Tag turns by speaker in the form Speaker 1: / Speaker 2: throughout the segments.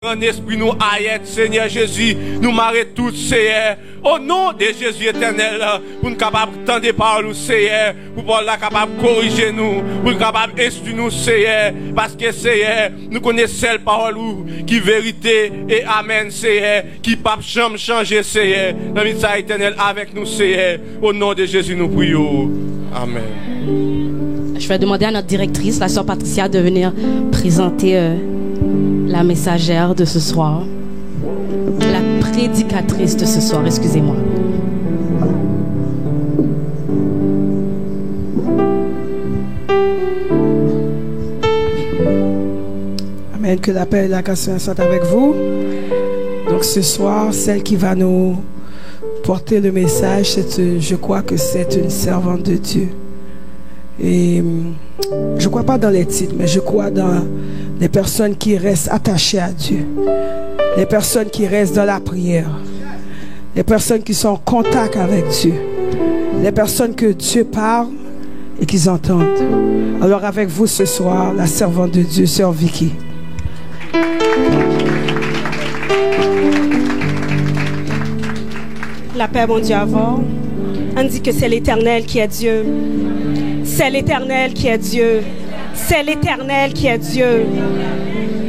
Speaker 1: En esprit nous haït, Seigneur Jésus, nous marrer tous, Seigneur. Au nom de Jésus éternel, pour nous capables de tendre par nous, Seigneur, pour pouvoir capable de corriger nous, pour nous capables d'instruire nous, Seigneur, parce que, Seigneur, nous connaissons celle parole qui vérité et amen, Seigneur, qui pas jamais changer, Seigneur. Dans le ministère éternel avec nous, Seigneur. Au nom de Jésus, nous prions. Amen.
Speaker 2: Je vais demander à notre directrice, la sœur Patricia, de venir présenter la messagère de ce soir, la prédicatrice de ce soir, excusez-moi.
Speaker 3: Amen, que la paix et la grâce soit avec vous. Donc ce soir, celle qui va nous porter le message, je crois que c'est une servante de Dieu. Et je ne crois pas dans les titres, mais je crois dans les personnes qui restent attachées à Dieu, les personnes qui restent dans la prière, les personnes qui sont en contact avec Dieu, les personnes que Dieu parle et qu'ils entendent. Alors avec vous ce soir, la servante de Dieu, sœur Vicky.
Speaker 4: La paix, mon Dieu, avant. On dit que c'est l'Éternel qui est Dieu. C'est l'Éternel qui est Dieu. C'est l'Éternel qui est Dieu.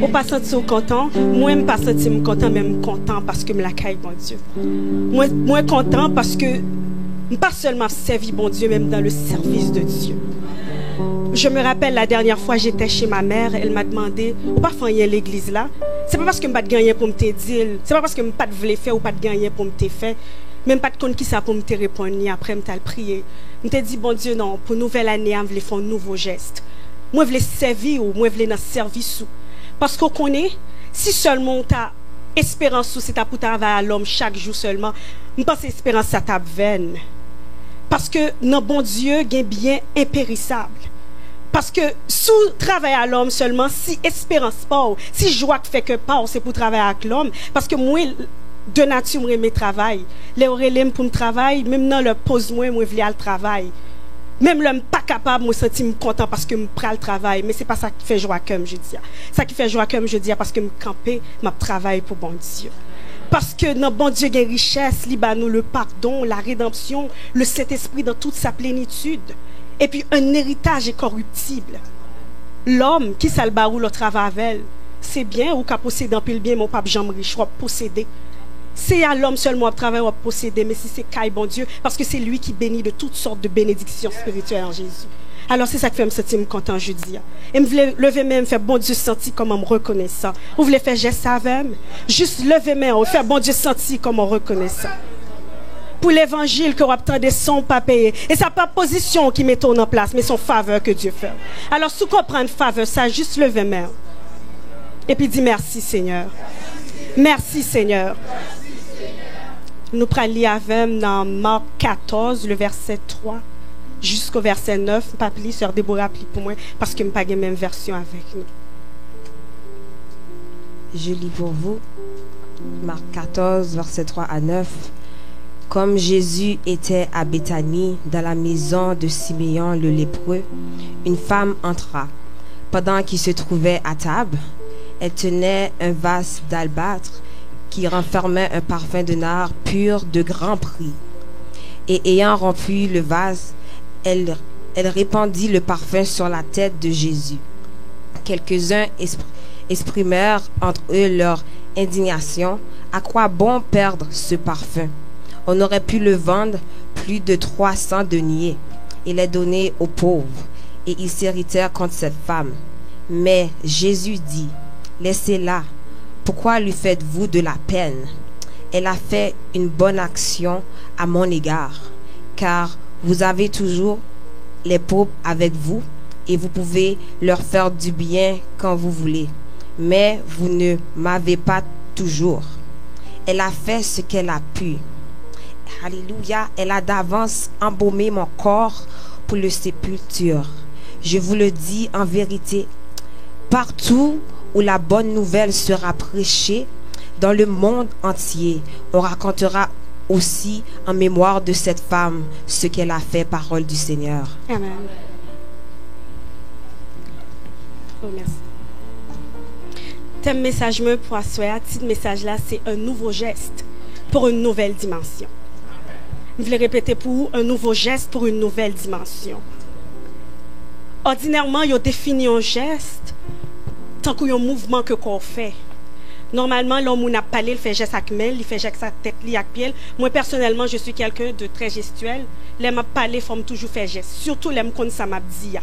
Speaker 4: Ou pas sentir content. Moi, je ne pas sentir content, mais je content parce que je la caille, bon Dieu. Moi, content parce que je pas seulement servi, bon Dieu, même dans le service de Dieu. Je me rappelle la dernière fois, j'étais chez ma mère, elle m'a demandé, ou pas faire l'église là. C'est pas parce que je n'ai pas de gagner pour me dire, c'est pas parce que je n'ai pas de voler faire ou pas de gagner pour me faire. Même pas de compte qui ça pour me répondre, ni après me prier. Je me dit, bon Dieu, non, pour nouvelle année, je voulais faire un nouveau geste. Moi, je voulais servir ou moi, je voulais dans service. Parce qu'on connaît, si seulement tu as espérance, c'est pour travailler à l'homme chaque jour seulement, je pense que l'espérance, ça t'a vaine. Parce que notre bon Dieu a bien impérissable. Parce que sous travail à l'homme seulement, si espérance pas, si joie fait que pas, c'est pour travailler avec l'homme. Parce que moi, de nature, moi, je travaille. Les oreilles pour me travailler, même dans le pose moi, je veux aller au travail. Même l'homme pas capable, moi, sentir content parce que je prends le travail. Mais c'est pas ça qui fait joie comme je dis. Ça qui fait joie comme je dis, parce que je camper, je travaille pour bon Dieu. Parce que notre bon Dieu a une richesse, nous le pardon, la rédemption, le Saint-Esprit dans toute sa plénitude. Et puis un héritage incorruptible. L'homme qui s'al barou le travail avec, c'est bien ou qu'à posséder un peu le bien, mon pape Jean riche, ou posséder. C'est à l'homme seulement à travailler ou à posséder, mais si c'est caille bon Dieu, parce que c'est lui qui bénit de toutes sortes de bénédictions spirituelles en Jésus. Alors c'est ça qui fait me sentir content jeudi. Et me voulais lever même faire bon Dieu sentir comme on me reconnaissant. Vous voulez faire geste avec moi? Juste lever main, ou faire bon Dieu sentir comme on reconnaissant. Pour l'évangile que vous attendez son pas payé. Et ça pas position qui met en place, mais son faveur que Dieu fait. Alors si vous comprenez faveur, ça juste lever main. Et puis dis merci Seigneur. Merci Seigneur. Nous prenons lire avec dans Marc 14, le verset 3 jusqu'au verset 9. Pas pli, sœur Déborah pli pour moi parce que je n'ai pas la même version avec nous.
Speaker 5: Je lis pour vous Marc 14, verset 3 à 9. Comme Jésus était à Béthanie, dans la maison de Siméon le lépreux, une femme entra. Pendant qu'il se trouvait à table, elle tenait un vase d'albâtre qui renfermait un parfum de nard pur de grand prix. Et ayant rempli le vase, elle répandit le parfum sur la tête de Jésus. Quelques-uns exprimèrent entre eux leur indignation. À quoi bon perdre ce parfum? On aurait pu le vendre plus de 300 deniers et les donner aux pauvres. Et ils s'irritèrent contre cette femme. Mais Jésus dit, laissez-la. Pourquoi lui faites-vous de la peine? Elle a fait une bonne action à mon égard, car vous avez toujours les pauvres avec vous et vous pouvez leur faire du bien quand vous voulez. Mais vous ne m'avez pas toujours. Elle a fait ce qu'elle a pu. Alléluia, elle a d'avance embaumé mon corps pour le sépulture. Je vous le dis en vérité, partout où la bonne nouvelle sera prêchée dans le monde entier, on racontera aussi en mémoire de cette femme ce qu'elle a fait, parole du Seigneur.
Speaker 4: Amen. Oh, merci. Thème message me pour asseoir, titre message là, c'est un nouveau geste pour une nouvelle dimension. Je vais répéter pour vous, un nouveau geste pour une nouvelle dimension. Ordinairement, il définit un geste tant qu'il y a un mouvement que qu'on fait. Normalement, l'homme n'a pas parlé, il fait geste avec main, il fait geste avec sa tête, avec pied. Moi, personnellement, je suis quelqu'un de très gestuel. L'aime à parler, il faut toujours faire geste. Surtout, l'aime qu'on ça m'a dit.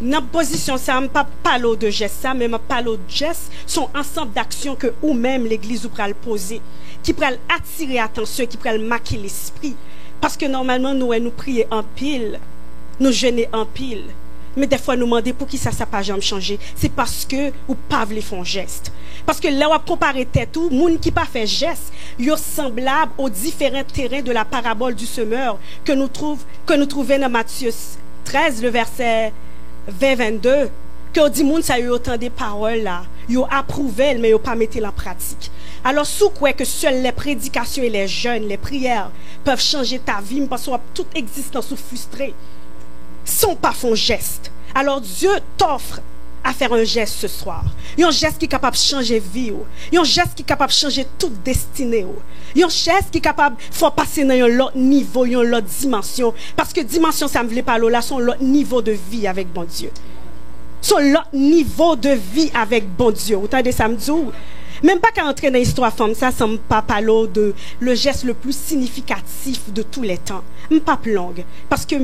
Speaker 4: Dans la position, ça ne pas parler de gestes, ça, mais parler de gestes sont ensemble d'actions que ou même l'Église peut poser, qui peut attirer l'attention, qui peut marquer l'esprit. Parce que normalement, nous prions en pile, nous jeûnons en pile. Mais des fois, nous demandons pour qui ça n'a pas jamais changé. C'est parce que ou pas les font geste. Parce que là, on compare tête ou monde qui pas fait geste, ils sont semblables aux différents terrains de la parabole du semeur que nous trouvons dans Matthieu 13, le verset 20-22, que dit moun ça y a autant des paroles là, ils ont approuvé mais ils ont pas mis en pratique. Alors sous quoi que seules les prédications et les jeûnes, les prières peuvent changer ta vie parce que toute existence ou frustrée sont pas font geste. Alors Dieu t'offre à faire un geste ce soir. Un geste qui est capable de changer vie. Un geste qui est capable de changer toute destinée. Un geste qui est capable de passer dans un autre niveau, une autre dimension. Parce que dimension, ça me veut pas là, son l'autre niveau de vie avec bon Dieu. Son l'autre niveau de vie avec bon Dieu. Vous entendez ça me dit? Même pas qu'à entrer dans l'histoire femme, ça me pas parler de le geste le plus significatif de tous les temps. Pas longue. Parce que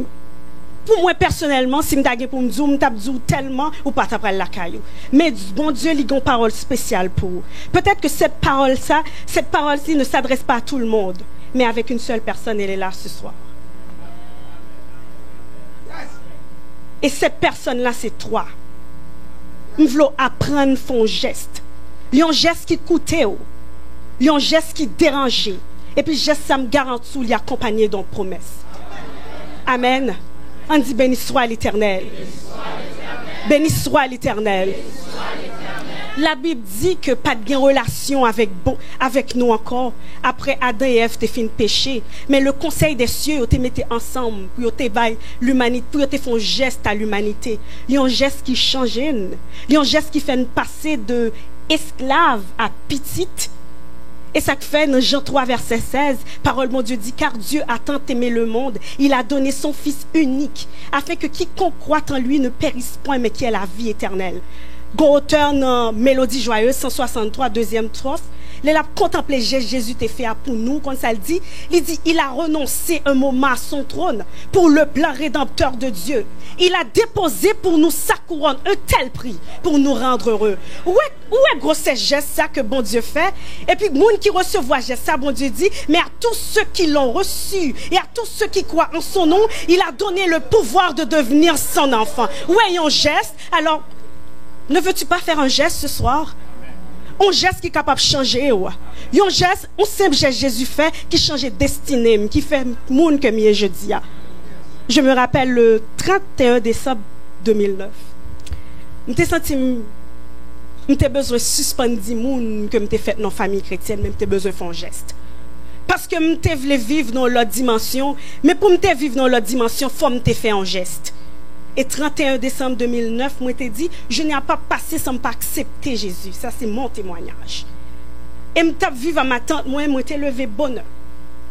Speaker 4: pour moi personnellement, si je pour me dire tellement ou pas après la caillou. Mais bon Dieu, il a une parole spéciale pour vous. Peut-être que cette parole-ci ne s'adresse pas à tout le monde, mais avec une seule personne, elle est là ce soir. Et cette personne-là, c'est toi. Je veux apprendre son geste. Il y a un geste qui coûtait, il y a un geste qui dérangeait. Et puis, geste, ça me garantit, il est accompagné d'une promesse. Amen. On dit béni soit l'Éternel. Béni soit l'Éternel. La Bible dit que pas de relation avec nous encore. Après Adam et Ève, t'es fin péché. Mais le conseil des cieux, te mettez ensemble pour te bailler l'humanité, pour te faire un geste à l'humanité. Il y a un geste qui change. Il y a un geste qui fait passer de esclave à petite. Et ça fait dans Jean 3, verset 16, parole mon Dieu dit, car Dieu a tant aimé le monde, il a donné son Fils unique, afin que quiconque croit en lui ne périsse point, mais qui ait la vie éternelle. Auteur dans Mélodie joyeuse, 163, deuxième strophe, il a contemplé Jésus t'est fait pour nous, comme ça le dit, il a renoncé un moment à son trône pour le plan rédempteur de Dieu. Il a déposé pour nous sa couronne, un tel prix pour nous rendre heureux. Où est gros ce geste ça que bon Dieu fait? Et puis, moun qui recevoir geste ça, bon Dieu dit, mais à tous ceux qui l'ont reçu et à tous ceux qui croient en son nom, il a donné le pouvoir de devenir son enfant. Où est un geste? Alors, ne veux-tu pas faire un geste ce soir? Un geste qui est capable de changer. Un geste, un simple geste Jésus fait qui change destinée, qui fait monde que mieux je dis. Je me rappelle le 31 décembre 2009. Je senti j'ai besoin de suspendre des gens que j'ai fait dans la famille chrétienne, mais j'ai besoin de faire un geste. Parce que je voulais vivre dans l'autre dimension, mais pour me vivre dans l'autre dimension, il faut me faire un geste. Et 31 décembre 2009, moi t'ai dit, je n'ai pas passé sans pas accepter Jésus. Ça c'est mon témoignage. Et me tape vivre à ma tante, moi t'ai levé bonheur.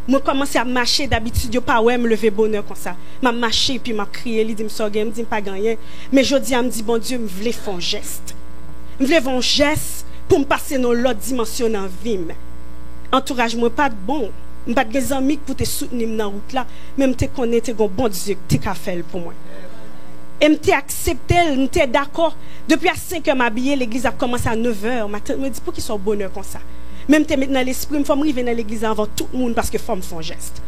Speaker 4: Moi commencé à marcher d'habitude, yo pas ouais me lever bonheur comme ça. M'a marché puis m'a crié, il dit me sorgé, me dit pas gagner. Mais je dis me dit bon Dieu, me voulait faire un geste. Me voulais faire un geste pour me passer dans l'autre dimension dans vie. Entourage moi pas de bon. Me pas des amis pour te soutenir dans route là, même te connaître bon Dieu, t'es qu'a faire pour moi. Et m'te accepté, m'te d'accord. Depuis à 5h m'habiller, l'église a commencé à 9h. Ma tante me dit pour qu'ils soient bonheur comme ça. Même te mettre dans l'esprit, il faut me arriver dans l'église avant tout le monde parce que faut me faire un geste.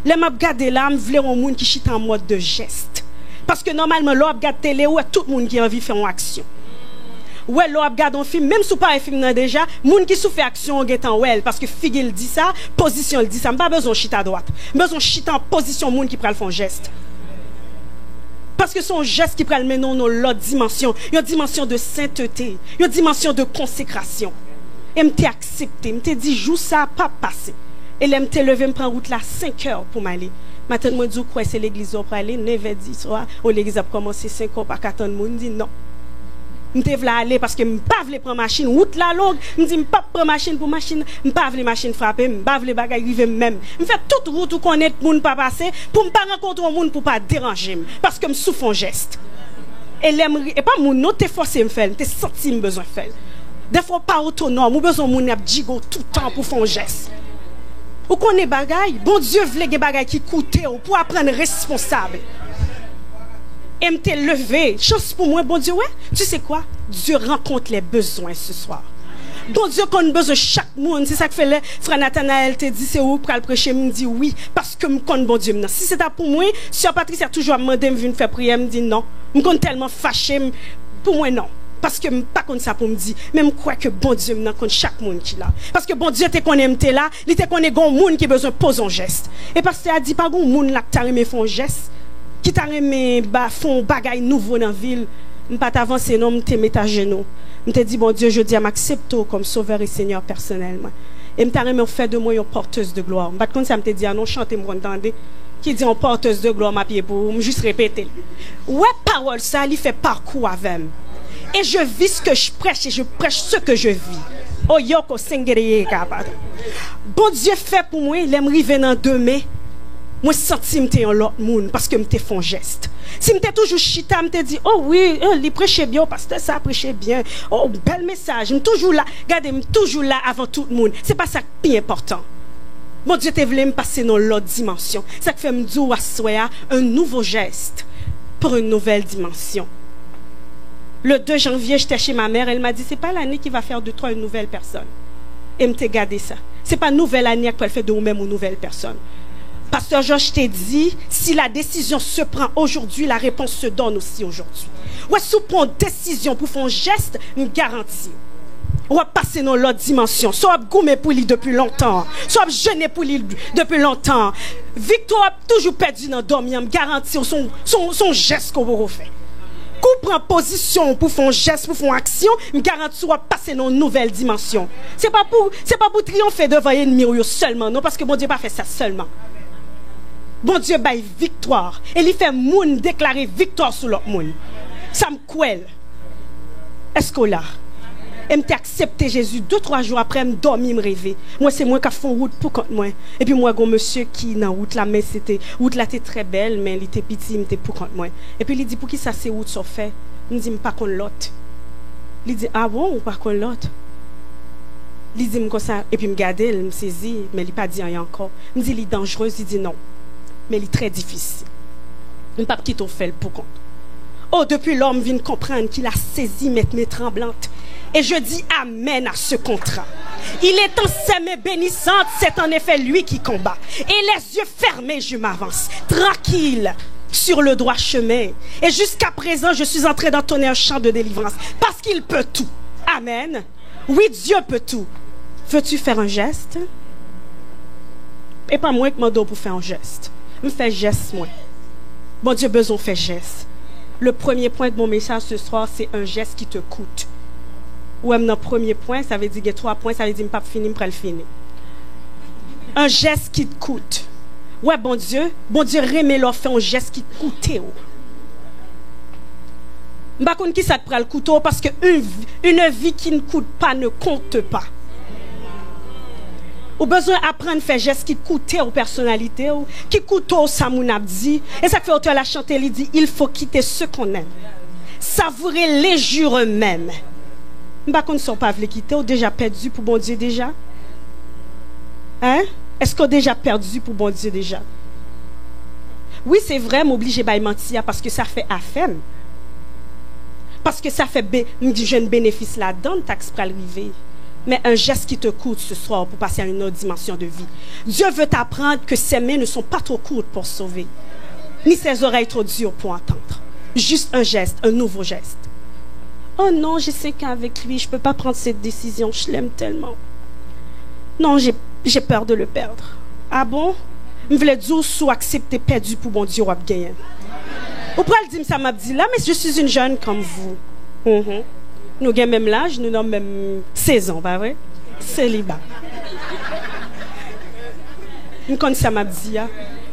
Speaker 4: Là m'a regardé là, me voulait un monde qui chite en mode de geste. Parce que normalement là regarde télé où tout le monde qui a envie de faire une action. Ouais, là regarde un film, même si pas un film déjà, monde qui sous fait action est en well parce que figue il dit ça, position il dit ça, pas besoin de chite à droite. Besoin de chite en position monde qui prend le fond geste. Parce que son geste qui prend le mener dans l'autre dimension, une dimension de sainteté, une dimension de consécration. Et m'te accepté, m'te dit joue ça pas passé. Et là m'te levé me prend route là 5h pour m'aller. Maintenant moi dis quoi c'est l'église pour aller 9h10 soir, ou l'église a commencé 5h pas qu'attendre monde dit non. Je devais aller parce que je ne pas prendre machine route la longue, je dis pas prendre machine pour machine, je pas machine frapper, je pas bagaille river même. Je fais toute route où connaître monde pas passer pour ne pas rencontrer un monde pour pas déranger parce que je souffre un geste. Et pas mon non t'es forcé me faire, t'es senti me besoin faire. Des fois pas autonome, ou besoin mon ap digo tout temps pour faire un geste. Ou connaît bagaille, bon Dieu voulait que bagaille qui coûte pour apprendre responsable. Et me levé, chance pour moi, bon Dieu, ouais, tu sais quoi? Dieu rencontre les besoins ce soir. Bon Dieu, qu'on a besoin de chaque monde, c'est ça que fait le frère Nathanaël te dit, c'est où pour le prêcher, me dit oui, parce que me connais bon Dieu maintenant. Si c'est pour moi, Sœur Patrice a toujours demandé, me venir faire prière, me dit non, me connais tellement fâché, pour moi non. Parce que je ne pas comme ça pour me dire, mais je crois que bon Dieu maintenant connaît chaque monde qui là. Parce que bon Dieu te connaît là, il te connaît un monde qui a besoin de poser un geste. Et parce que a dit pas un monde là qui t'a remis un geste, qui t'a remis font bagaille nouveau dans la ville, je ne pas t'avancer non, je te mettre à genoux. Je te dis bon Dieu, je dis à m'accepte comme sauveur et Seigneur personnellement. Et je t'a remis fait de moi une porteuse de gloire. Je comme ça me te dit non, chantez moi entendez. Qui dit en porteuse de gloire ma pied pour me juste répéter. Ouais parole ça, il fait parcours avec moi. Et je vis ce que je prêche et je prêche ce que je vis. Oh yoko sengere capable. Bon Dieu fait pour moi, il aime river dans demain. Moi senti m'te en l'autre monde parce que m'te font geste. Si m'te toujours chita, m'te dit oh oui, il prêchait bien, pasteur ça prêchait bien. Oh bel message, m'te toujours là, regardez, m'te toujours là avant tout le monde. C'est pas ça qui est important. Bon Dieu te voulait me passer dans l'autre dimension. Ça fait me dire à un nouveau geste pour une nouvelle dimension. Le 2 janvier, j'étais chez ma mère, elle m'a dit, c'est pas l'année qui va faire de toi une nouvelle personne. Et me t'ai gardé ça. C'est pas nouvelle année qu'elle fait de vous-même une nouvelle personne. Pasteur Georges t'a dit, si la décision se prend aujourd'hui, la réponse se donne aussi aujourd'hui. Ouais, si vous prenez une décision pour faire un geste, une garantie. On va passer dans l'autre dimension. Soit goumé pour lui depuis longtemps, soit jeûné pour lui depuis longtemps. Victoire toujours perdu dans dormir, me garantit son geste qu'on va faire. Qu'on prend position pour faire un geste, pour faire une action, me garantit qu'on va passer dans une nouvelle dimension. C'est pas pour triompher devant l'ennemi seulement, non, parce que bon Dieu pas fait ça seulement. Bon Dieu baille victoire. Et il fait moun déclarer victoire sur l'autre monde. Ça me couelle. Est-ce qu'on l'a? Et m'te accepté Jésus 2-3 jours après me dormir me rêver. Moi c'est moi qui font route pour contre moi. Et puis moi un monsieur qui dans route là mais c'était route là était très belle mais il était petit, il était pour contre moi. Et puis il dit pour qui ça c'est route ça fait? Il dit pas contre l'autre. Il dit ah bon ou pas contre l'autre? Il dit comme ça et puis me garder, il me saisit mais il pas dit rien encore. Il me dit il est dangereux, il dit non. Mais il est très difficile. Il pas qui t'ont fait pour contre. Oh depuis l'homme vient comprendre qu'il a saisi mes tremblantes. Et je dis amen à ce contrat. Il est en ses mains bénissantes, c'est en effet lui qui combat. Et les yeux fermés, je m'avance, tranquille, sur le droit chemin. Et jusqu'à présent, je suis entré d'entonner un chant de délivrance. Parce qu'il peut tout. Amen. Oui, Dieu peut tout. Veux-tu faire un geste? Et pas moi qui m'en donne pour faire un geste. Me fais geste, moi. Bon Dieu, besoin de faire geste. Le premier point de mon message ce soir, c'est un geste qui te coûte. Ou même dans le premier point, ça veut dire que 3 points, ça veut dire que je ne vais pas finir, je vais le finir. Un geste qui te coûte. Ouais, bon Dieu, remet leur fait un geste qui te coûte. Je ne sais pas qui ça te prend le couteau parce qu'une vie qui ne coûte pas ne compte pas. Ou besoin d'apprendre à faire geste qui coûte aux personnalités, qui coûte aux samounabdi. Et ça fait auteur la chanter, il dit il faut quitter ce qu'on aime. Savourer les jours eux-mêmes. Je ne sais pas qu'on ne pas quitter, ou déjà perdu pour bon Dieu déjà? Hein? Est-ce qu'on a déjà perdu pour bon Dieu déjà? Oui, c'est vrai, m'oblige à mentir parce que ça fait affaire. Parce que ça fait du jeune bénéfice là-dedans, taxe pour arriver. Mais un geste qui te coûte ce soir pour passer à une autre dimension de vie. Dieu veut t'apprendre que ses mains ne sont pas trop courtes pour sauver, ni ses oreilles trop dures pour entendre. Juste un geste, un nouveau geste. Oh non, je sais qu'avec lui, je ne peux pas prendre cette décision, je l'aime tellement. Non, j'ai peur de le perdre. Ah bon? Je voulais dire sous accepter perdu pour bon Dieu ou gagner. Ou pour le dire, ça m'a dit là, mais je suis une jeune comme vous. Nous avons même l'âge, nous avons même 16 ans, pas vrai? Célibat. Comme ça m'a dit,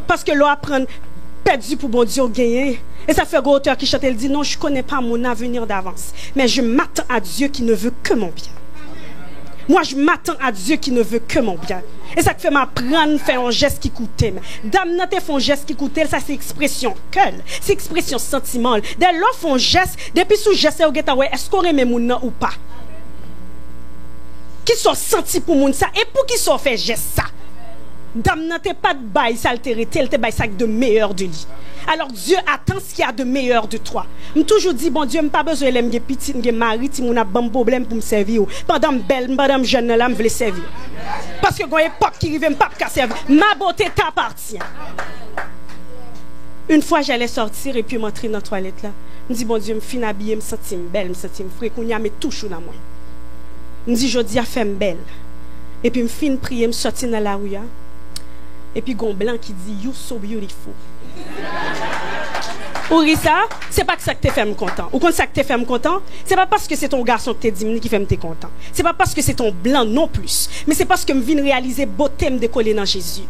Speaker 4: parce que l'on apprend perdu pour bon Dieu gagner. Et ça fait un auteur qui chante, elle dit non, je ne connais pas mon avenir d'avance, mais je m'attends à Dieu qui ne veut que mon bien. Moi, je m'attends à Dieu qui ne veut que mon bien. Et ça fait m'apprendre à faire un geste qui coûte. Dame, n'a fait un geste qui coûte, ça c'est expression cœur, c'est expression sentiment. Dès lors, font geste, depuis sous geste, est-ce qu'on aime mon nom ou pas? Qui sont sentis pour moun ça et pour qui sont fait geste ça? Dame n'a pas de bail s'altérité, elle te bail ça de meilleur de lui. Alors Dieu attend ce qu'il y a de meilleur de toi. M'ai toujours dit bon Dieu, m'ai pas besoin de m'ge petit, m'ge mari, ti moun a bon problème pour me servir. Pendant belle, madame jeune là, me veut servir. Parce que quand époque qui arrive, m'pas pas servir. Ma beauté t'appartient. Une fois j'allais sortir et puis m'entrer dans la toilette là. Me dit bon Dieu, me fin habiller, me sentir belle, me sentir frais, qu'on y a me touche dans moi. Me dit jodi a fait belle. Et puis me fin prier, me sortir dans la rue. Et puis gon blanc qui dit you so beautiful. Ou ça, c'est pas que ça que te fait me content. Ou quand ça que te fait me content, c'est pas parce que c'est ton garçon que t'es diminué qui fait me content. C'est pas parce que c'est ton blanc non plus, mais c'est parce que me viens réaliser beauté me décoller dans Jésus.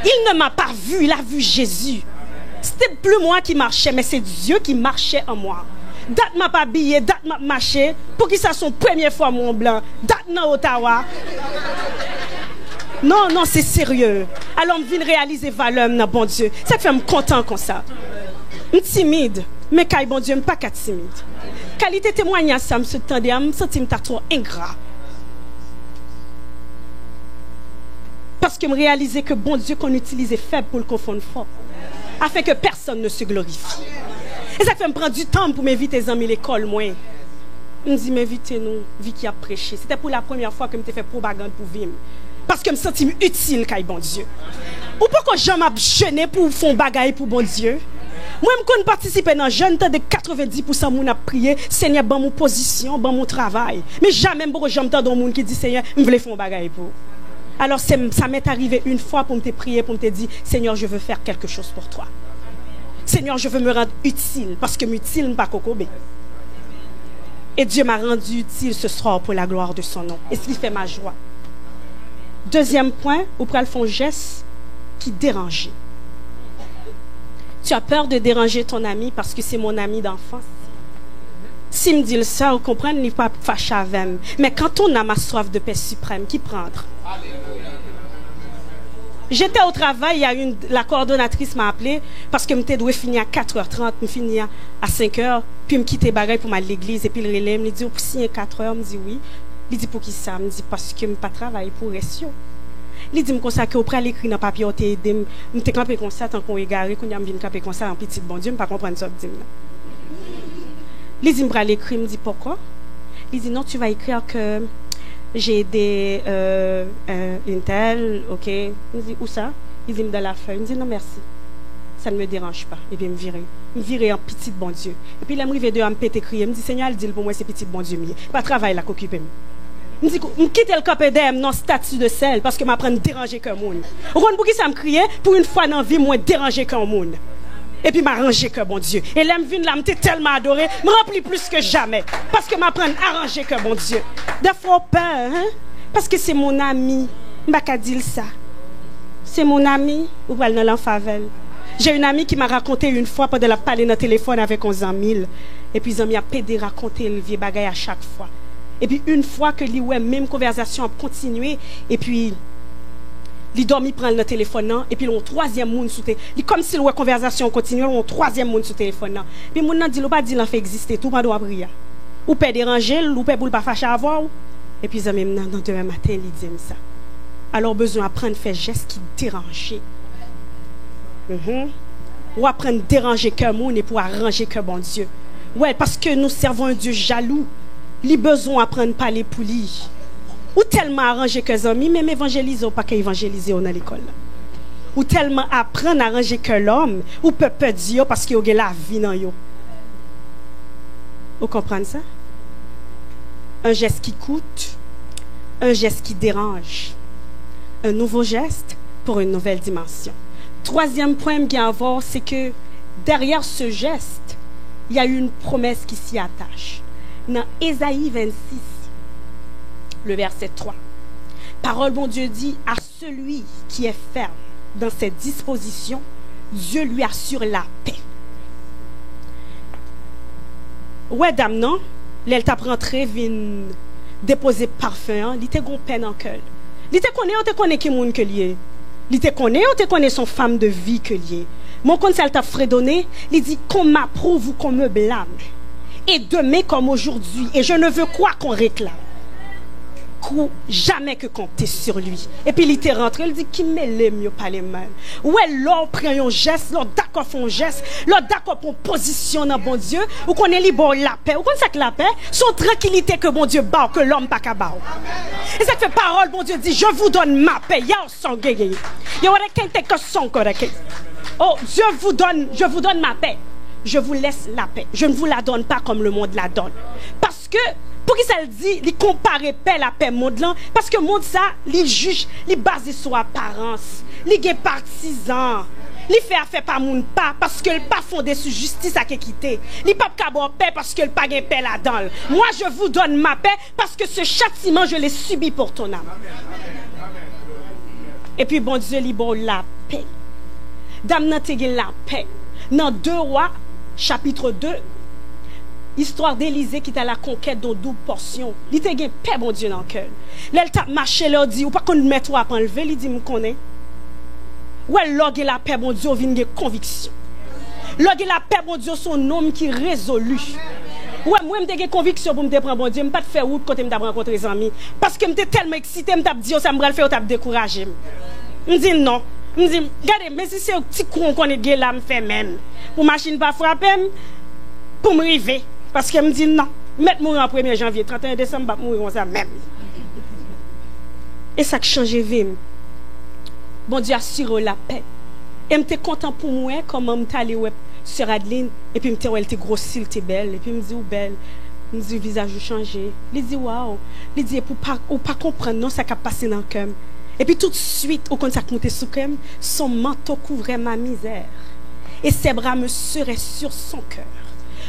Speaker 4: Il ne m'a pas vu, il a vu Jésus. C'était plus moi qui marchais, mais c'est Dieu qui marchait en moi. Date m'a pas habillé, date m'a marché, pour qu'il ça son première fois mon blanc, date dans Ottawa. Non, non, c'est sérieux. Alors, je viens réaliser valeur dans bon Dieu. Ça fait me content comme ça. Je suis timide, mais quand bon Dieu, je ne suis pas timide. Qualité témoignage, ça me se tendait, je me sens trop ingrat. Parce que je réalisais que bon Dieu qu'on utilise est faible pour le confondre fort. Afin que personne ne se glorifie. Et ça fait me prendre du temps pour m'inviter les amis à l'école, moi. Je me dis, m'invitez-nous, vie qui a prêché. C'était pour la première fois que je me fait propagande pour vivre. Parce que je me sens utile, quand bon Dieu. Ou pourquoi je m'ai jeûné pour faire bagaille pour bon Dieu? Moi, je participe dans jeûne, de 90% moun a prié, Seigneur, ban mon position, ban mon travail. Mais jamais je me dans monde qui dit, Seigneur, je veux faire bagaille pour. Alors, ça m'est arrivé une fois pour me prier, pour me dire, Seigneur, je veux faire quelque chose pour toi. Seigneur, je veux me rendre utile, parce que m'utile, pas kokobé. Et Dieu m'a rendu utile ce soir pour la gloire de son nom. Et ce qui fait ma joie. Deuxième point, vous prenez le fond geste qui dérange. Tu as peur de déranger ton ami parce que c'est mon ami d'enfance. Si me dit ça, vous comprenez, il n'est pas fâché avec moi. Mais quand on a ma soif de paix suprême, qui prendre? J'étais au travail, la coordonnatrice m'a appelé parce que je devais finir à 4h30, je finis à 5h, puis je me quitte bagaille pour aller à l'église, et puis le relais me dit, pour signer 4h, je me dis oui. Il dit pour qui ça? Me dit parce que je ne pas travailler pour Restio. Il dit comme ça que auprès l'écrit dans papier, je t'ai campé comme ça tant qu'on est égaré, qu'on a bien campé comme ça en petit bon Dieu, je ne pas comprendre ça. Il dit me l'écrit, me dit pourquoi? Il dit non, tu vas écrire que j'ai aidé une telle, ok. Il dit où ça? Il dit dans la feuille. Il me dit non merci. Ça ne me dérange pas. Et bien, me virer en petit bon Dieu. Et puis, il me arrive de me péter crier. Il me dit, Seigneur, il dit pour moi, c'est petit bon Dieu. Pas travail là qu'occuper. Il me dit, je quitte le cap d'aime dans statut de sel parce que je m'apprends à déranger qu'un monde. Vous comprenez pour qui ça me criait? Pour une fois dans la vie, moi, déranger qu'un monde. Et puis, m'arranger que bon Dieu. Et là, je me tellement adoré, me remplit plus que jamais. Parce que m'apprends à arranger que bon Dieu. Des fois, peur, hein? Parce que c'est mon ami. Je ne vais pas dire ça. C'est mon ami ou elle dans l'enfavel. J'ai une amie qui m'a raconté une fois pendant la parler dans le téléphone avec 11 000. Et puis, ils ont pédé raconter le vieux bagaille à chaque fois. Et puis, une fois que la même conversation a continué, et puis, il dormi prendre le téléphone, et puis, il y a un troisième monde sous téléphone. Comme si la conversation continue, il y a un troisième monde sous téléphone. Puis, le monde dit, il pas dit, il fait exister, tout le monde doit prier. Ou peut déranger, ou peut pas fâcher à voir. Et puis, ils ont même dans demain matin, ils disent ça. Alors, besoin d'apprendre à faire gestes qui dérangent. Ou apprendre à déranger que monde et pour arranger que bon Dieu. Ouais, parce que nous servons un Dieu jaloux. Il a besoin d'apprendre à parler pour lui. Ou tellement arranger que les amis, même évangéliser ou pas qu'évangéliser dans l'école. Ou tellement apprendre à arranger que l'homme, ou peut dire parce qu'il y a la vie dans yo. Vous comprenez ça? Un geste qui coûte, un geste qui dérange. Un nouveau geste pour une nouvelle dimension. Troisième point bien à voir, c'est que derrière ce geste, il y a une promesse qui s'y attache. Dans Ésaïe 26, le verset 3, parole bon Dieu dit, à celui qui est ferme dans ses dispositions, Dieu lui assure la paix. Ouais, dame, non? Elle t'a rentré, vient déposer parfum, il te gon peine en cœur. Il te connaît qui moun que lié. Il te connaît son femme de vie que lié. Mon conseil t'a fredonné, il dit qu'on m'approuve ou qu'on me blâme. Et demain comme aujourd'hui, et je ne veux quoi qu'on réclame. Jamais que compter sur lui. Et puis il était rentré, il dit qui mêle mieux pas les mal. Ouais, l'on prend un geste, l'on d'accord font un geste, l'on d'accord pour position dans bon Dieu, ou qu'on est libre la paix. Ou qu'on sait que la paix, son tranquillité que bon Dieu bat, que l'homme pas qu'à bat. Et ça fait parole, bon Dieu dit, je vous donne ma paix. Il y a un sang gay. Il y a quelqu'un qui son correct. Oh, je vous donne ma paix. Je vous laisse la paix. Je ne vous la donne pas comme le monde la donne. Parce que pour qui ça le dit, il compare paix la paix monde là, parce que monde ça, il juge, il basé sur apparence, il est partisan, il fait affaire par monde pas parce que le pas fondé sur justice à équité, il pas capable paix parce que le pas gain paix là-dedans. Moi je vous donne ma paix parce que ce châtiment je l'ai subi pour ton âme. Et puis bon Dieu libère la paix. Dame nan te gen la paix. Dans 2 Rois chapitre 2, histoire d'Élisée qui est à la conquête d'une double portion. Il te gen paix bon Dieu dans le cœur. L'elle t'a marché leur dit ou pas qu'on mettre ou à enlever, il dit me connaît. Ouais, log la paix bon Dieu vinn gen conviction. Log la paix bon Dieu son homme qui résolu. Ouais, moi m'te gen conviction pour me prendre bon Dieu, me pas te faire route côté me t'a rencontrer des amis parce que m'te tellement excité, me t'a dit ça me va le faire t'a décourager. Me dit non. Me dit regardez, mais si c'est un petit coup qu'on est là me fait même. Pour machine pas frapper pour me river. Parce qu'elle me dit non, mettre mourir en 1er janvier, 31 décembre, mourir comme ça même. Et ça a changé vie. Bon Dieu assure la paix. Et je suis content pour moi, comment je suis allé ouais, sur Adeline, et puis je me dit, elle était grosse, elle était belle, et puis je me dit, ou belle. Je me dit, le visage a changé. Il dit, waouh. Il dit, pour pas comprendre, non, ça a passé dans le cœur. Et puis tout de suite, au quand ça a monté sous le cœur, son manteau couvrait ma misère. Et ses bras me seraient sur son cœur.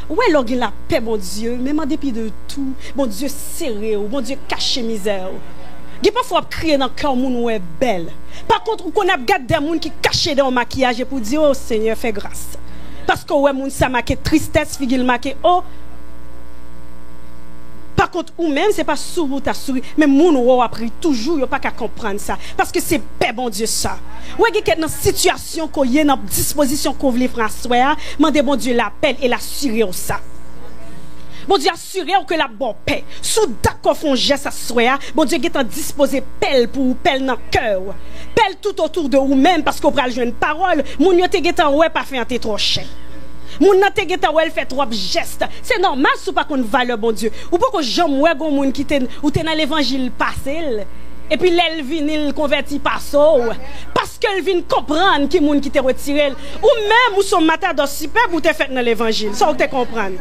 Speaker 4: Ouais, alors il la paix, bon Dieu, même en dépit de tout, bon Dieu serré, bon Dieu caché misère. Il pas faut crier dans le cœur moun ouais belle. Par contre, on a gardé des moun qui cachent dans le maquillage pour dire oh Seigneur fais grâce. Parce que ouais moun ça marqué tristesse, figil marqué oh. Par contre, ou même c'est pas sourd ta souris, mais moun ou appris toujours, yo pas qu'à comprendre ça parce que c'est paix bon Dieu ça. Ouais qui dans situation qu'on y est dans disposition qu'on veut François, mandez bon Dieu l'appel et l'assurer ça. Bon Dieu assurer que la bonne paix. Sous d'accord font geste à soir, bon Dieu est en disposé pelle pour pelle dans cœur. Pelle tout autour de vous même parce qu'on pral joindre parole, moun yo te getan ouais pas fait un trop cher. Moun nan te getan ouais fait trop gestes. C'est normal sous pas qu'on valeur bon Dieu. Ou pas que j'aime ouais gon moun qui te ou te dans l'évangile passé. Et puis l'elle vient il converti par ça parce qu'elle vient comprendre qui moun qui te retiré ou même ou son matin dans super pour te fait dans l'évangile. Ça ou te comprendre.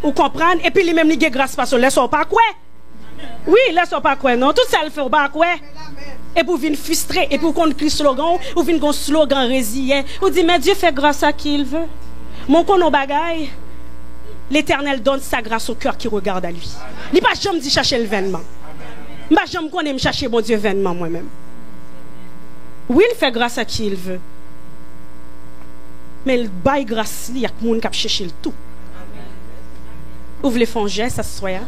Speaker 4: Ou comprendre et puis lui même li gen grâce parce que laisse pas quoi. Oui, laisse pas quoi non, tout ça le fait pas quoi. Et pour venir frustrer et pour qu'on crie slogan ou venir gon slogan résilient ou dit mais Dieu fait grâce à qui il veut. Mon konon bagay l'Éternel donne sa grâce au cœur qui regarde à lui. Il pas jamais dit chercher le vainement. Pas jamais connait me chercher bon Dieu vainement moi-même. Oui, il fait grâce à qui il veut. Mais il bail grâce il y a monde qui chercher le tout. Ouvre les fonds geste à ce soir.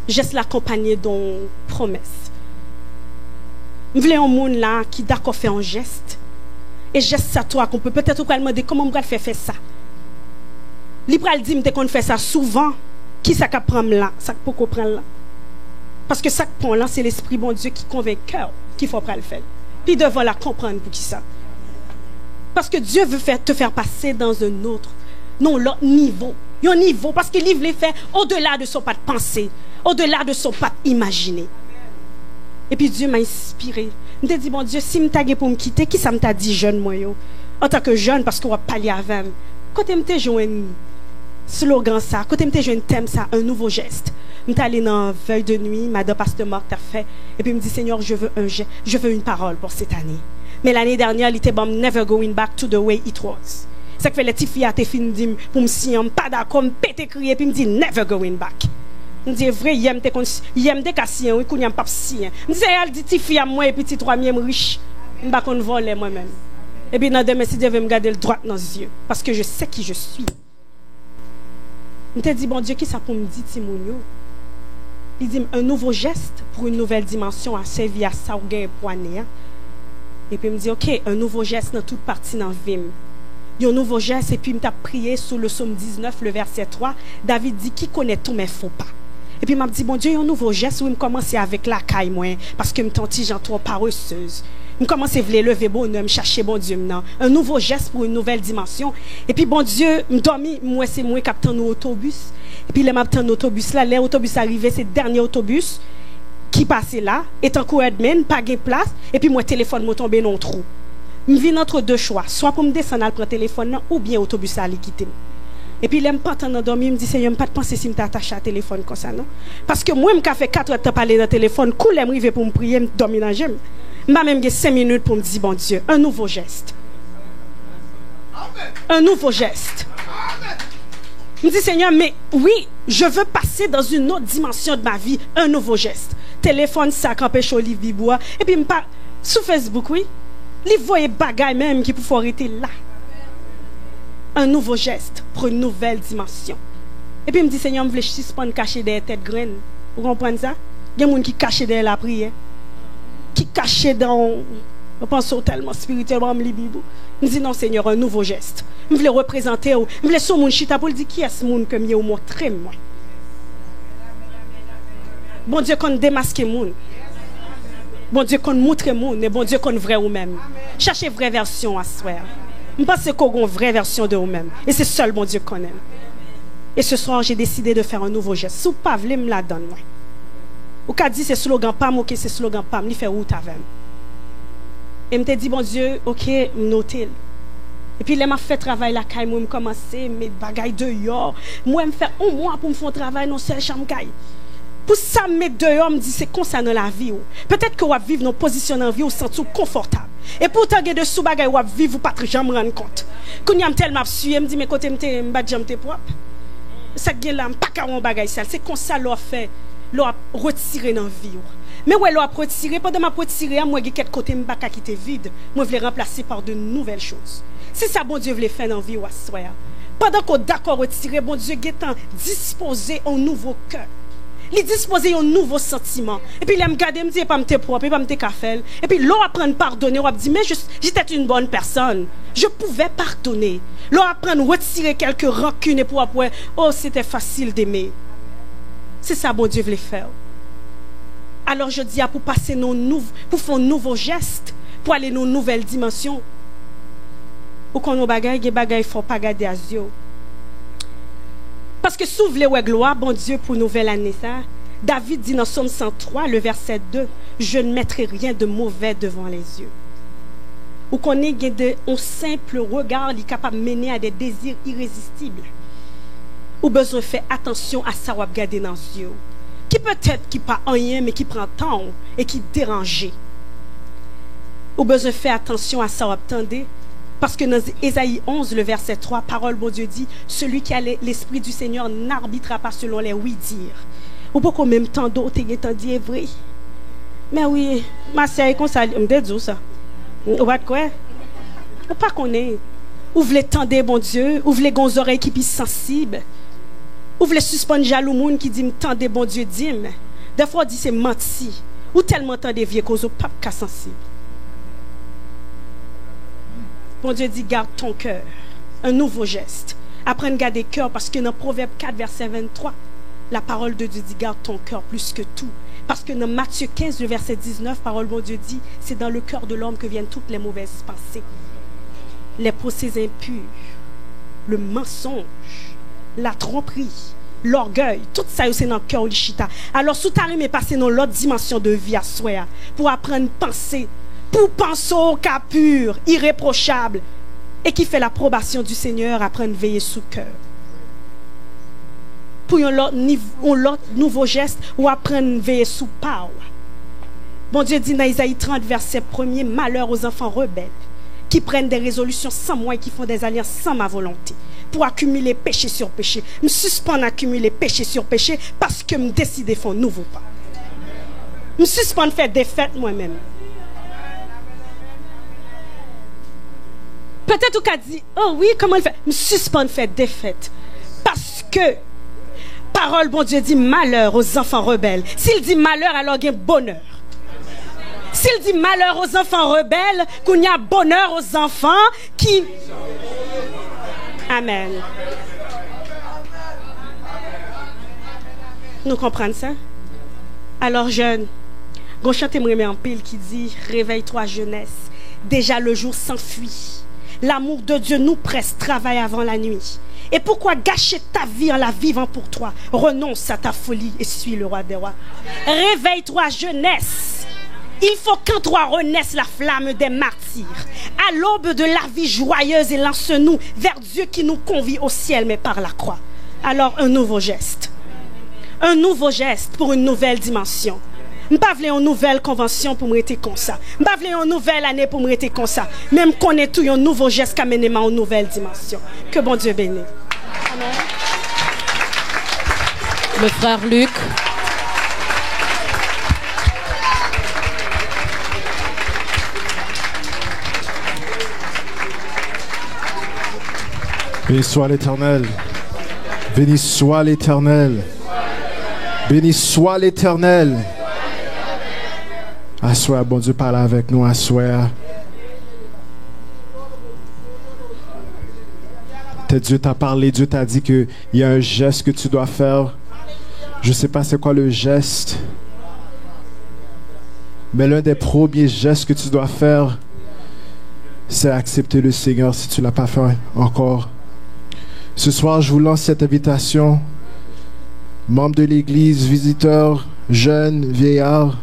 Speaker 4: Geste l'accompagner dans promesse. Nous voulons un monde là qui d'accord fait un geste. Et geste ça toi qu'on peut peut-être demander comment on va faire ça. L'Ibral dit qu'on fait ça souvent. Qui ça peut prendre là, ça peut prendre là. Parce que ça prend là c'est l'esprit bon Dieu qui convainc cœur qu'il faut pas le faire. Puis devant la comprendre pour qui ça. Parce que Dieu veut te faire passer dans un autre niveau. Un niveau parce qu'il livre les faits au-delà de son pas de pensée, au-delà de son pas d'imaginer. Et puis Dieu m'a inspiré. Je me dit bon Dieu, si me tagé pour me quitter, qui ça me t'a dit jeune moi yo? En tant que jeune parce qu'on va parler avec moi. Quand me joindre slogan ça, quand me joindre thème ça, un nouveau geste. Je suis allé dans veille de nuit, madame pasteur Marc t'a fait et puis me dit Seigneur, je veux une parole pour cette année. Mais l'année dernière, il était bon never going back to the way it was. Ça fait les petites filles à tes filles dit pour me signer pas d'accord me péter crier puis me dit never going back. Me dit vrai yem te cassien oui qu'on y a pas signer. Me dit elle dit petites filles à moi et petit trois mieux riche. Me pas qu'on voler moi-même. Et puis, dans demain, si Dieu veut me garder le droit dans les yeux, parce que je sais qui je suis. Je te dis, bon Dieu, qui ça pour me dire, Timounio? Il dit, un nouveau geste pour une nouvelle dimension à servir à ça ou gain poignet. Et puis, il me dit, ok, un nouveau geste dans toute partie dans la vie. Il y a un nouveau geste, et puis, il m'a prié sur le psaume 19, le verset 3. David dit, qui connaît tous mes faux pas? Et puis, il m'a dit, bon Dieu, il y a un nouveau geste où il me commence avec la caille, moi, parce que je me tente, j'entends paresseuse. Je commence à lever bonheur, me chercher bon Dieu maintenant. Un nouveau geste pour une nouvelle dimension. Et puis bon Dieu, me dormi, moi c'est moi qui attends nos autobus. Et puis les m'attend nos autobus là, les autobus arrivés, c'est le dernier autobus qui passait là, est en cours admin, pas de place, et puis moi téléphone me tombe dans le trou. Je vis entre deux choix, soit pour me descendre à prendre téléphone ou bien autobus à aller quitter. Et puis, il pas entendre dormir, me dit, Seigneur, je ne pas penser si je m'attache à téléphone comme ça, non? Parce que moi, je fais 4 heures de parler dans le téléphone, cool, je m'arrive pour me prier, je dormir dans le gym. Je vais même 5 minutes pour me dire, bon Dieu, un nouveau geste. Un nouveau geste. Je me dis, Seigneur, mais oui, je veux passer dans une autre dimension de ma vie, un nouveau geste. Téléphone, sac, empêche Olive Bibois. Et puis, je me parle sur Facebook, oui. Les voyez bagaille même qui pour arrêter là. Un nouveau geste pour une nouvelle dimension. Et puis, il me dit, Seigneur, je veux suspendre cacher des têtes graines. Vous comprenez ça? Il y a des gens qui cachent derrière la prière. Qui cachent dans. Je pense tellement spirituellement, je me dis, non, Seigneur, un nouveau geste. Je veux représenter. Je veux sur mon chita pour dire qui est ce monde que je veux montrer, moi. Bon Dieu, qu'on démasque le monde. Bon Dieu, qu'on montre le monde. Et bon Dieu, qu'on vrai ou même. Cherchez une vraie version à soi. Je pense qu'on a une vraie version de vous-même. Et c'est seul bon Dieu qu'on aime. Et ce soir, j'ai décidé de faire un nouveau geste. Si vous ne pouvez pas me la donner, ou qu'a dit ce slogan pas, ok, ce slogan pas, me faire route avec. Et je me dit, bon Dieu, ok, me noter. Et puis, là, m'a fait travail la caille, moi, je commence mes bagailles dehors. Moi, je me fais un mois pour me faire un travail dans cette chambre caille. Pour ça, mes dehors, me dit, c'est concernant la vie. Peut-être que vous vivez dans une position dans la vie où vous vous sentez confortable. Et pourtant, il y a des sous-bagailles où vous vivez, vous ne pouvez pas jamais rendre compte. Quand il y a tellement suivi, je me dis, mais côté, je ne pas jamais propre. Ça qui est là, je ne pas faire bagaille sale. C'est comme ça, l'on fait, l'on retiré dans la vie. Mais ouais, l'on a retiré, pendant ma retiré, moi, j'ai quelque côté, je ne pas quitter vide. Moi, je veux remplacer par de nouvelles choses. C'est ça, bon Dieu, veut faire dans la vie, pendant qu'on est d'accord retiré, bon Dieu, est disposé un nouveau cœur. Il disposer un nouveau sentiment. Et puis, il me garde, il me dit, pas me propre, pas me café. Et puis, l'on apprend à pardonner, on a dit, mais j'étais une bonne personne. Je pouvais pardonner. L'on apprend à retirer quelques rancunes et pour après, oh, c'était facile d'aimer. C'est ça, bon Dieu veut faire. Alors, je dis, pour passer pour faire un nouveau geste, pour aller dans une nouvelle dimension. Pour qu'on ait des bagailles, il ne faut pas garder à Dieu. Parce que si vous voulez gloire, bon Dieu, pour une nouvelle année, ça, David dit dans Psaume 103, le verset 2, je ne mettrai rien de mauvais devant les yeux. Ou qu'on ait un simple regard qui est capable de mener à des désirs irrésistibles. Ou besoin de faire attention à ça, ou regarder dans les yeux. Qui peut-être qui pas rien, mais qui prend temps et qui dérange. Ou besoin de faire attention à ça, ou attendez. Parce que dans Ésaïe 11, le verset 3, parole, bon Dieu dit, celui qui a l'esprit du Seigneur n'arbitrera pas selon les oui-dire. Ou pourquoi même tant d'autres étant dit vrai. Mais oui, ma sœur est comme ça, je me dis ça. Ou pas quoi? Ou pas qu'on est. Ou voulez tendre, bon Dieu, ou voulez gonz oreilles qui sont sensibles. Ou voulez suspendre jaloux monde qui dit, tendez, bon Dieu, dit. Des fois, on dit c'est menti. Ou tellement tendez vieux cause au pape qu'à sensible. Bon Dieu dit, garde ton cœur. Un nouveau geste. Apprends à garder cœur parce que dans Proverbe 4, verset 23, la parole de Dieu dit, garde ton cœur plus que tout. Parce que dans Matthieu 15, le verset 19, parole de Dieu dit, c'est dans le cœur de l'homme que viennent toutes les mauvaises pensées. Les pensées impures, le mensonge, la tromperie, l'orgueil, tout ça c'est dans le cœur du chita. Alors, sous ta mais passer dans l'autre dimension de vie à soi, pour apprendre à penser, pour penser au cas pur, irréprochable, et qui fait l'approbation du Seigneur, apprendre à veiller sous cœur. Pour un nouveau geste, ou apprendre à veiller sous power. Bon Dieu dit dans Isaïe 30, verset 1er, malheur aux enfants rebelles, qui prennent des résolutions sans moi et qui font des alliances sans ma volonté, pour accumuler péché sur péché. Je me suspends à accumuler péché sur péché parce que je me décide de faire un nouveau pas. Je me suspends à faire des fêtes moi-même. Peut-être ou qu'a dit, oh oui, comment il fait? Me suspend fait défaite. Parce que, parole, bon Dieu dit malheur aux enfants rebelles. S'il dit malheur, alors il y a bonheur. S'il dit malheur aux enfants rebelles, qu'il y a bonheur aux enfants qui... Amen. Nous comprenons ça? Alors, jeunes, on chante en pile qui dit réveille-toi, jeunesse. Déjà le jour s'enfuit. L'amour de Dieu nous presse, travaille avant la nuit. Et pourquoi gâcher ta vie en la vivant pour toi? Renonce à ta folie et suis le roi des rois. Réveille-toi, jeunesse. Il faut qu'en toi renaisse la flamme des martyrs. À l'aube de la vie joyeuse, et lance-nous vers Dieu qui nous convie au ciel, mais par la croix. Alors, un nouveau geste. Un nouveau geste pour une nouvelle dimension. Je ne veux pas une nouvelle convention pour me rester comme ça. Je ne veux pas une nouvelle année pour me rester comme ça. Même qu'on ait tout un nouveau geste qui amène à une nouvelle dimension. Que bon Dieu bénisse. Amen.
Speaker 2: Le frère Luc.
Speaker 6: Béni soit l'Éternel. Béni soit l'Éternel. Béni soit l'Éternel. Assois, bon Dieu, parle avec nous, assois. Dieu t'a parlé, Dieu t'a dit qu'il y a un geste que tu dois faire. Je ne sais pas c'est quoi le geste, mais l'un des premiers gestes que tu dois faire, c'est accepter le Seigneur si tu ne l'as pas fait encore. Ce soir, je vous lance cette invitation. Membres de l'Église, visiteurs, jeunes, vieillards.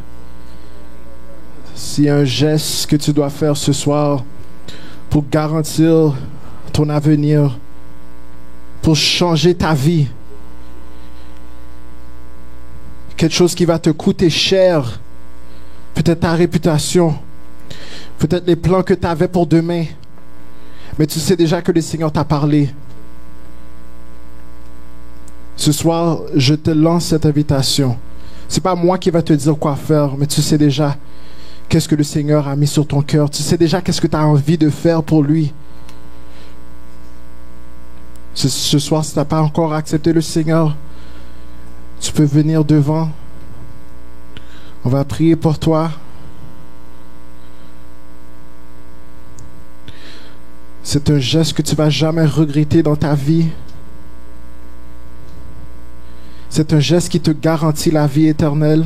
Speaker 6: S'il y a un geste que tu dois faire ce soir pour garantir ton avenir, pour changer ta vie, quelque chose qui va te coûter cher, peut-être ta réputation, peut-être les plans que tu avais pour demain, mais tu sais déjà que le Seigneur t'a parlé. Ce soir, je te lance cette invitation. C'est pas moi qui va te dire quoi faire, mais tu sais déjà qu'est-ce que le Seigneur a mis sur ton cœur. Tu sais déjà qu'est-ce que tu as envie de faire pour lui. Ce soir, si tu n'as pas encore accepté le Seigneur, tu peux venir devant. On va prier pour toi. C'est un geste que tu ne vas jamais regretter dans ta vie. C'est un geste qui te garantit la vie éternelle.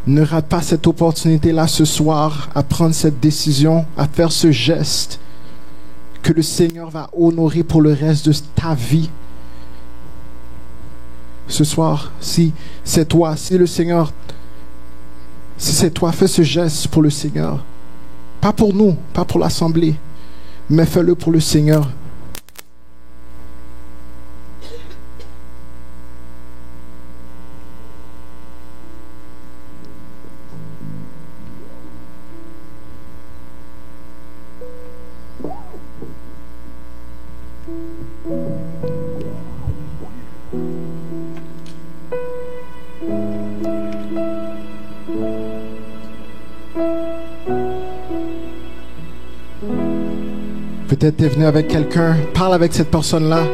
Speaker 6: Ne rate pas cette opportunité-là ce soir à prendre cette décision, à faire ce geste que le Seigneur va honorer pour le reste de ta vie. Ce soir, si c'est toi, si c'est toi, fais ce geste pour le Seigneur. Pas pour nous, pas pour l'Assemblée, mais fais-le pour le Seigneur. Peut-être tu es venu avec quelqu'un, parle avec cette personne-là.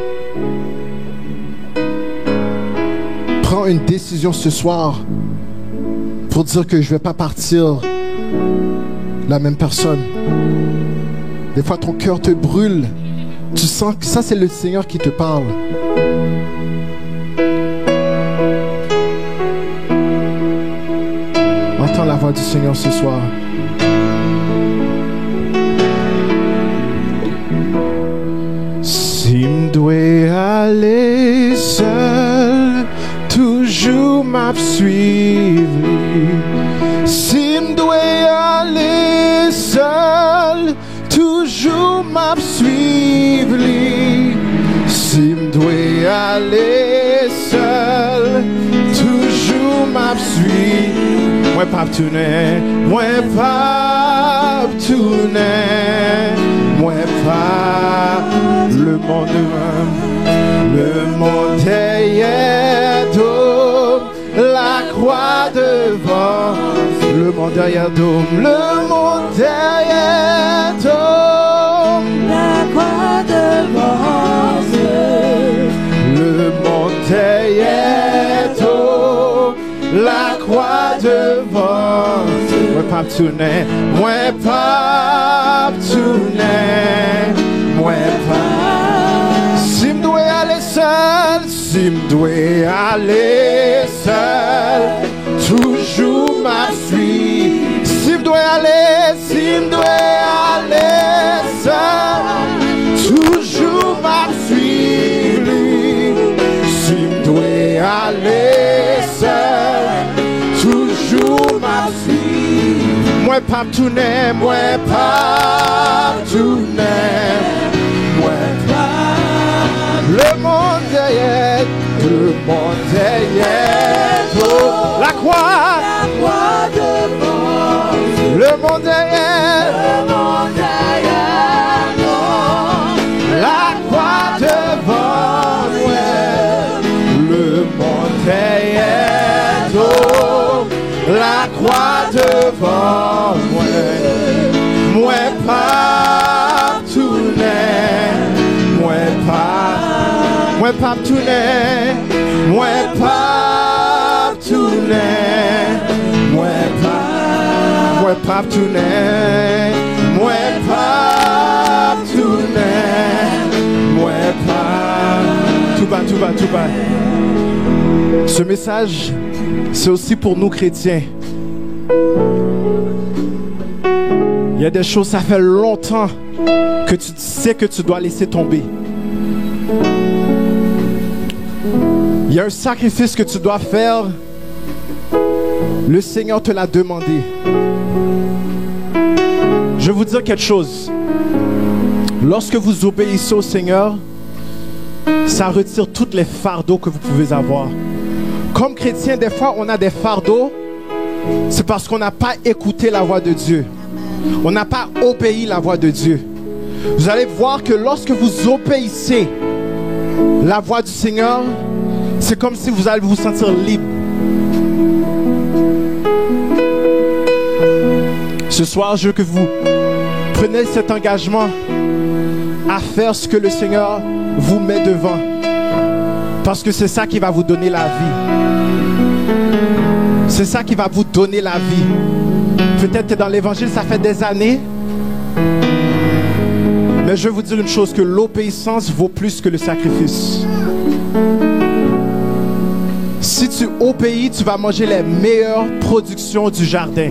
Speaker 6: Prends une décision ce soir pour dire que je ne vais pas partir la même personne. Des fois ton cœur te brûle. Tu sens que ça c'est le Seigneur qui te parle. Entends la voix du Seigneur ce soir. Si m'douais aller seul, toujours m'a suivre. Si m'douais aller seul, toujours m'a suivre. Si m'douais aller seul, toujours m'a suivre. Moi pas tourner, moi pas tourner, moi pas. Le monde derrière d'homme, la croix devant. Le monde derrière d'homme, le monde derrière d'homme, pas tourner, moi pas tourner, moi pas. Si me dois aller seul, si me dois aller seul, toujours m'a suivi. Si me dois aller seul, toujours m'a suivi. Si me dois aller seul, toujours m'a suivi. Moi pas tourner, moi pas tourner, moi pas. Le monde derrière, oh, la croix devant. Le monde derrière, la croix devant. Le monde derrière, oh, la croix devant. Moi pas tourner, moi pas tourner, moi pas tourner, moi pas tourner, moi pas tourner, moi pas. Tout bas. Ce message, c'est aussi pour nous chrétiens. Il y a des choses, ça fait longtemps que tu sais que tu dois laisser tomber. Il y a un sacrifice que tu dois faire. Le Seigneur te l'a demandé. Je vais vous dire quelque chose. Lorsque vous obéissez au Seigneur, ça retire tous les fardeaux que vous pouvez avoir. Comme chrétiens, des fois, on a des fardeaux. C'est parce qu'on n'a pas écouté la voix de Dieu. On n'a pas obéi la voix de Dieu. Vous allez voir que lorsque vous obéissez la voix du Seigneur, c'est comme si vous allez vous sentir libre. Ce soir, je veux que vous preniez cet engagement à faire ce que le Seigneur vous met devant. Parce que c'est ça qui va vous donner la vie. C'est ça qui va vous donner la vie. Peut-être que dans l'évangile, ça fait des années. Mais je vais vous dire une chose, que l'obéissance vaut plus que le sacrifice. Si tu obéis, tu vas manger les meilleures productions du jardin.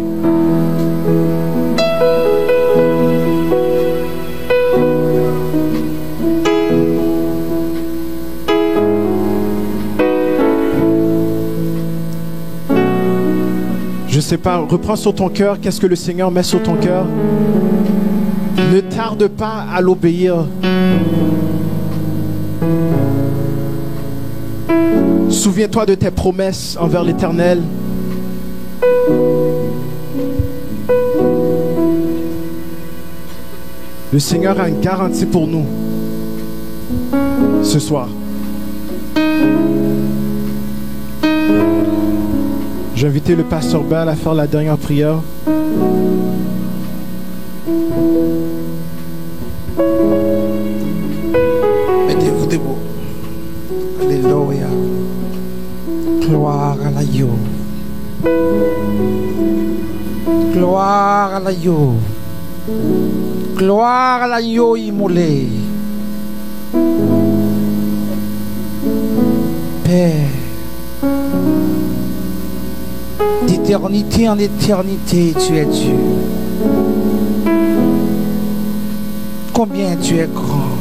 Speaker 6: Je sais pas, reprends sur ton cœur, qu'est-ce que le Seigneur met sur ton cœur. Ne tarde pas à l'obéir. Souviens-toi de tes promesses envers l'Éternel. Le Seigneur a une garantie pour nous ce soir. J'ai invité le pasteur Bell à faire la dernière prière.
Speaker 7: Mettez-vous debout. Alléluia. Gloire à l'agneau. Gloire à l'agneau. Gloire à l'agneau immolé. Père, d'éternité en éternité, tu es Dieu. Combien tu es grand,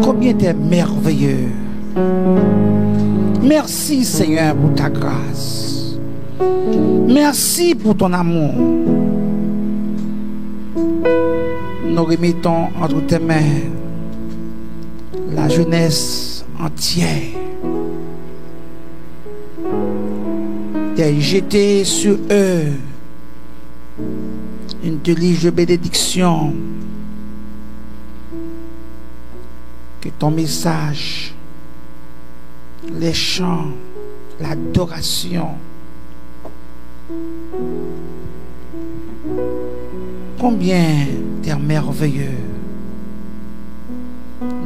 Speaker 7: combien tu es merveilleux. Merci Seigneur pour ta grâce. Merci pour ton amour. Nous remettons entre tes mains la jeunesse entière. Tu jeté sur eux une déluge de bénédiction. Que ton message, les chants, l'adoration, combien tu es merveilleux.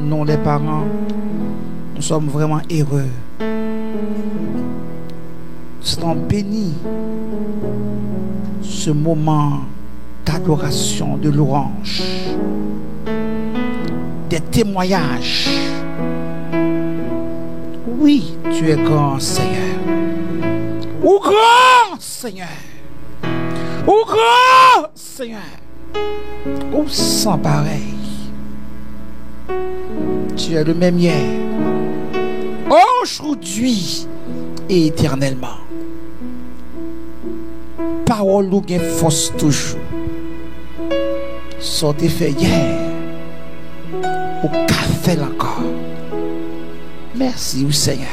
Speaker 7: Nous les parents, nous sommes vraiment heureux. Nous sommes bénis. ce moment d'adoration, de louange, des témoignages. Oui, tu es grand, Seigneur. Ou grand, Seigneur. Ou grand, Seigneur. Ou sans pareil. Tu es le même hier, aujourd'hui et éternellement. Parole ou bien force toujours. Sortez fait hier, au café encore. Merci, Seigneur.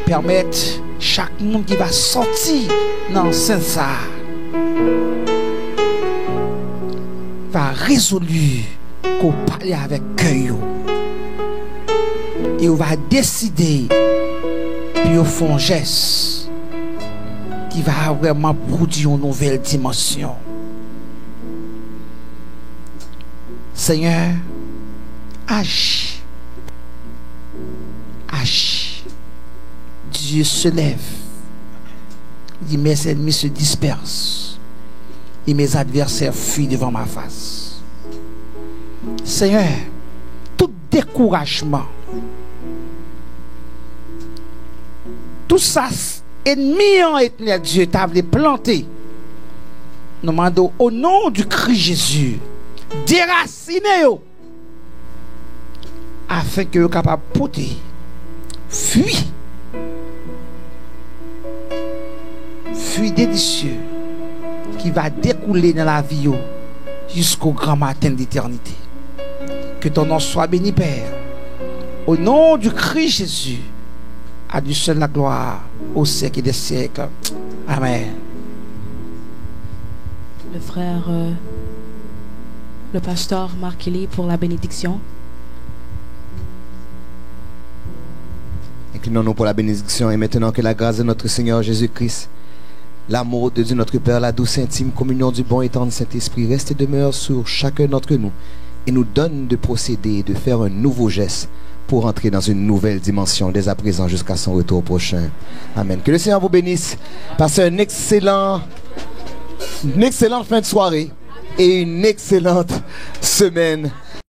Speaker 7: Permettre chaque monde qui va sortir dans ce ça va résolu qu'on parle avec cœur et on va décider puis au fond geste qui va vraiment produire une nouvelle dimension. Seigneur, agis. Agis. Dieu se lève. Il dit mes ennemis se dispersent et mes adversaires fuient devant ma face. Seigneur, tout découragement, tout ça, ennemi en ethnie, Dieu t'a planté. Nous demandons au nom du Christ Jésus, déracinez-vous afin que vous capable de porter, fuir délicieux qui va découler dans la vie jusqu'au grand matin d'éternité. Que ton nom soit béni, Père. Au nom du Christ Jésus, à Dieu seul la gloire, au siècle des siècles. Amen.
Speaker 2: Le frère, le pasteur Marc Eli pour la bénédiction.
Speaker 8: Inclinons-nous pour la bénédiction et maintenant que la grâce de notre Seigneur Jésus-Christ, l'amour de Dieu notre Père, la douce intime communion du bon et tendre Saint-Esprit reste et demeure sur chacun d'entre nous et nous donne de procéder, de faire un nouveau geste pour entrer dans une nouvelle dimension dès à présent jusqu'à son retour prochain. Amen. Que le Seigneur vous bénisse. Passez une excellente fin de soirée et une excellente semaine.